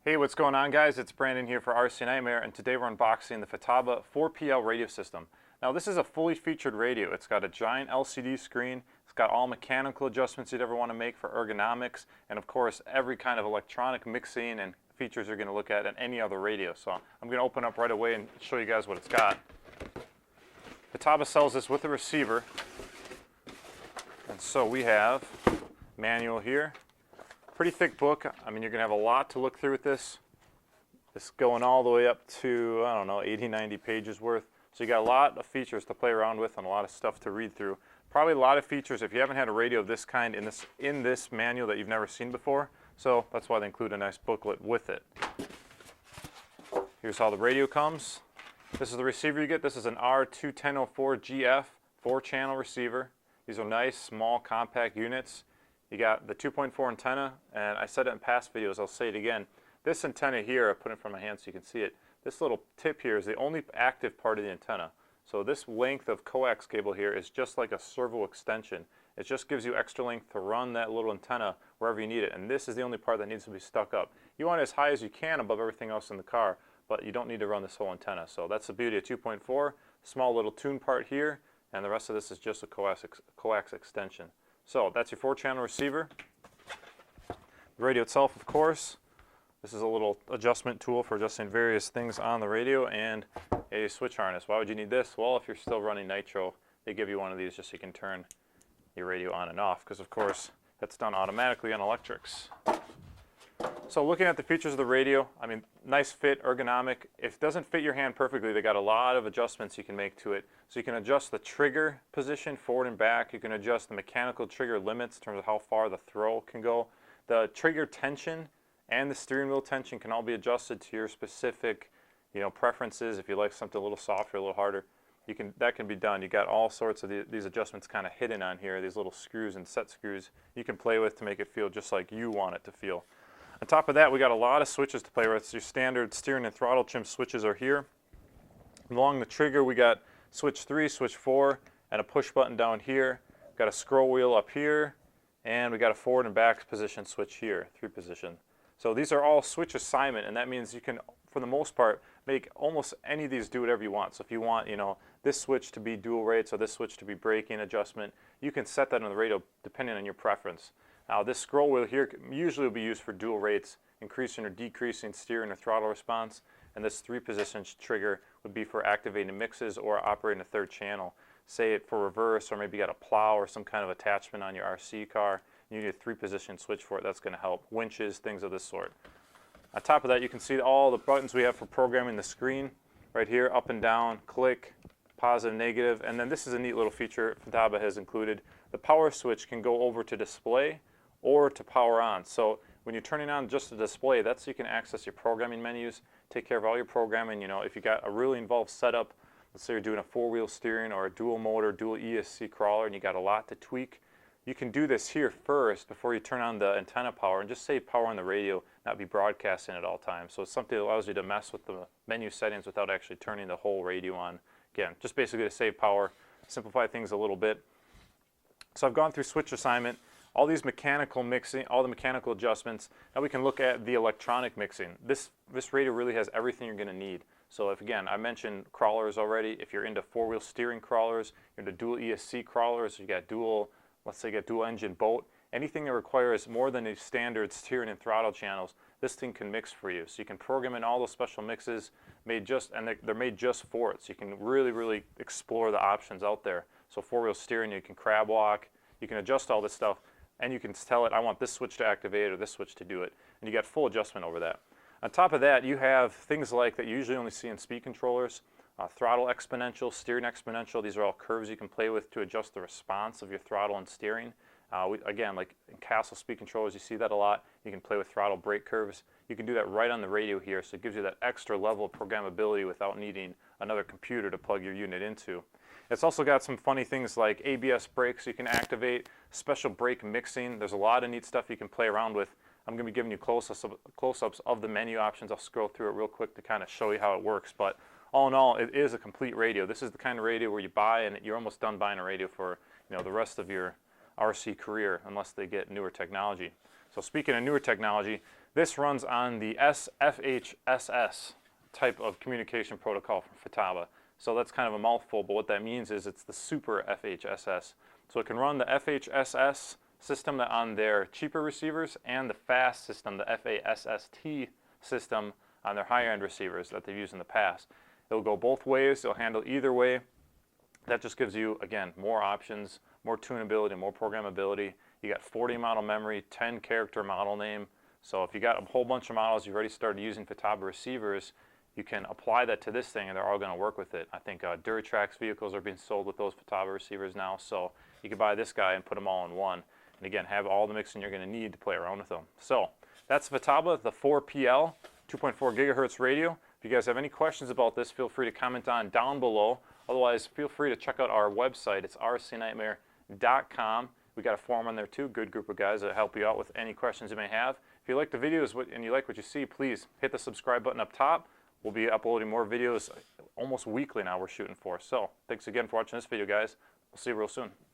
Hey, what's going on, guys? It's Brandon here for RC Nightmare, and today we're unboxing the Futaba 4PL radio system. Now, this is a fully featured radio. It's got a giant LCD screen. It's got all mechanical adjustments you'd ever want to make for ergonomics, and of course, every kind of electronic mixing and features you're going to look at in any other radio. So I'm going to open up right away and show you guys what it's got. Futaba sells this with a receiver, and so we have manual here. Pretty thick book. I mean, you're going to have a lot to look through with this. This going all the way up to, I don't know, 80, 90 pages worth. So you got a lot of features to play around with and a lot of stuff to read through. Probably a lot of features if you haven't had a radio of this kind in this manual that you've never seen before. So that's why they include a nice booklet with it. Here's how the radio comes. This is the receiver you get. This is an R21004GF 4-channel receiver. These are nice, small, compact units. You got the 2.4 antenna, and I said it in past videos, I'll say it again. This antenna here, I put it in front of my hand so you can see it. This little tip here is the only active part of the antenna. So this length of coax cable here is just like a servo extension. It just gives you extra length to run that little antenna wherever you need it, and this is the only part that needs to be stuck up. You want it as high as you can above everything else in the car, but you don't need to run this whole antenna. So that's the beauty of 2.4, small little tune part here, and the rest of this is just a coax extension. So that's your 4-channel receiver. The radio itself, of course, this is a little adjustment tool for adjusting various things on the radio, and a switch harness. Why would you need this? Well, if you're still running Nitro, they give you one of these just so you can turn your radio on and off, because of course that's done automatically on electrics. So looking at the features of the radio, I mean, nice fit, ergonomic. If it doesn't fit your hand perfectly, they got a lot of adjustments you can make to it. So you can adjust the trigger position forward and back. You can adjust the mechanical trigger limits in terms of how far the throw can go. The trigger tension and the steering wheel tension can all be adjusted to your specific, preferences. If you like something a little softer, a little harder, that can be done. You got all sorts of these adjustments kind of hidden on here. These little screws and set screws you can play with to make it feel just like you want it to feel. On top of that, we got a lot of switches to play with. Your standard steering and throttle chimp switches are here. Along the trigger, we got switch 3, switch 4, and a push button down here. We've got a scroll wheel up here, and we got a forward and back position switch here, 3 position. So these are all switch assignment, and that means you can, for the most part, make almost any of these do whatever you want. So if you want, this switch to be dual rates or this switch to be braking adjustment, you can set that on the radio depending on your preference. Now this scroll wheel here usually will be used for dual rates, increasing or decreasing steering or throttle response, and this 3-position trigger would be for activating mixes or operating a 3rd channel. Say it for reverse, or maybe you got a plow or some kind of attachment on your RC car, you need a 3-position switch for it. That's going to help. Winches, things of this sort. On top of that, you can see all the buttons we have for programming the screen right here, up and down, click, positive, negative, and then this is a neat little feature Futaba has included. The power switch can go over to display or to power on. So when you're turning on just the display, that's so you can access your programming menus, take care of all your programming. If you got a really involved setup, let's say you're doing a 4-wheel steering or a dual motor, dual ESC crawler, and you got a lot to tweak, you can do this here first before you turn on the antenna power and just save power on the radio, not be broadcasting at all times. So it's something that allows you to mess with the menu settings without actually turning the whole radio on. Again, just basically to save power, simplify things a little bit. So I've gone through switch assignment, all these mechanical mixing, all the mechanical adjustments. Now we can look at the electronic mixing. This radio really has everything you're going to need. So if, again, I mentioned crawlers already. If you're into 4-wheel steering crawlers, you're into dual ESC crawlers, you got dual, let's say you got dual engine boat, anything that requires more than the standard steering and throttle channels, this thing can mix for you. So you can program in all those special mixes and they're made just for it. So you can really, really explore the options out there. So 4-wheel steering, you can crab walk, you can adjust all this stuff, and you can tell it, I want this switch to activate or this switch to do it. And you got full adjustment over that. On top of that, you have things like that you usually only see in speed controllers, throttle exponential, steering exponential. These are all curves you can play with to adjust the response of your throttle and steering. Again, like in Castle speed controllers, you see that a lot. You can play with throttle brake curves. You can do that right on the radio here, so it gives you that extra level of programmability without needing another computer to plug your unit into. It's also got some funny things like ABS brakes you can activate, special brake mixing. There's a lot of neat stuff you can play around with. I'm going to be giving you close-ups of the menu options. I'll scroll through it real quick to kind of show you how it works. But all in all, it is a complete radio. This is the kind of radio where you buy and you're almost done buying a radio for the rest of your RC career, unless they get newer technology. So speaking of newer technology, This runs on the SFHSS type of communication protocol from Futaba. So that's kind of a mouthful, but what that means is it's the super FHSS. So it can run the FHSS system on their cheaper receivers and the fast system, the FASST system on their higher end receivers that they've used in the past. It'll go both ways, it'll handle either way. That just gives you, again, more options, more tunability, more programmability. You got 40 model memory, 10 character model name. So if you got a whole bunch of models, you've already started using Futaba receivers, you can apply that to this thing and they're all going to work with it. I think Traxxas vehicles are being sold with those Futaba receivers now, so you can buy this guy and put them all in one. And again, have all the mixing you're going to need to play around with them. So that's Futaba, the 4PL, 2.4 gigahertz radio. If you guys have any questions about this, feel free to comment on down below. Otherwise, feel free to check out our website. It's rcnightmare.com. We got a forum on there too, good group of guys that help you out with any questions you may have. If you like the videos and you like what you see, please hit the subscribe button up top. We'll be uploading more videos almost weekly now we're shooting for. So thanks again for watching this video, guys. We'll see you real soon.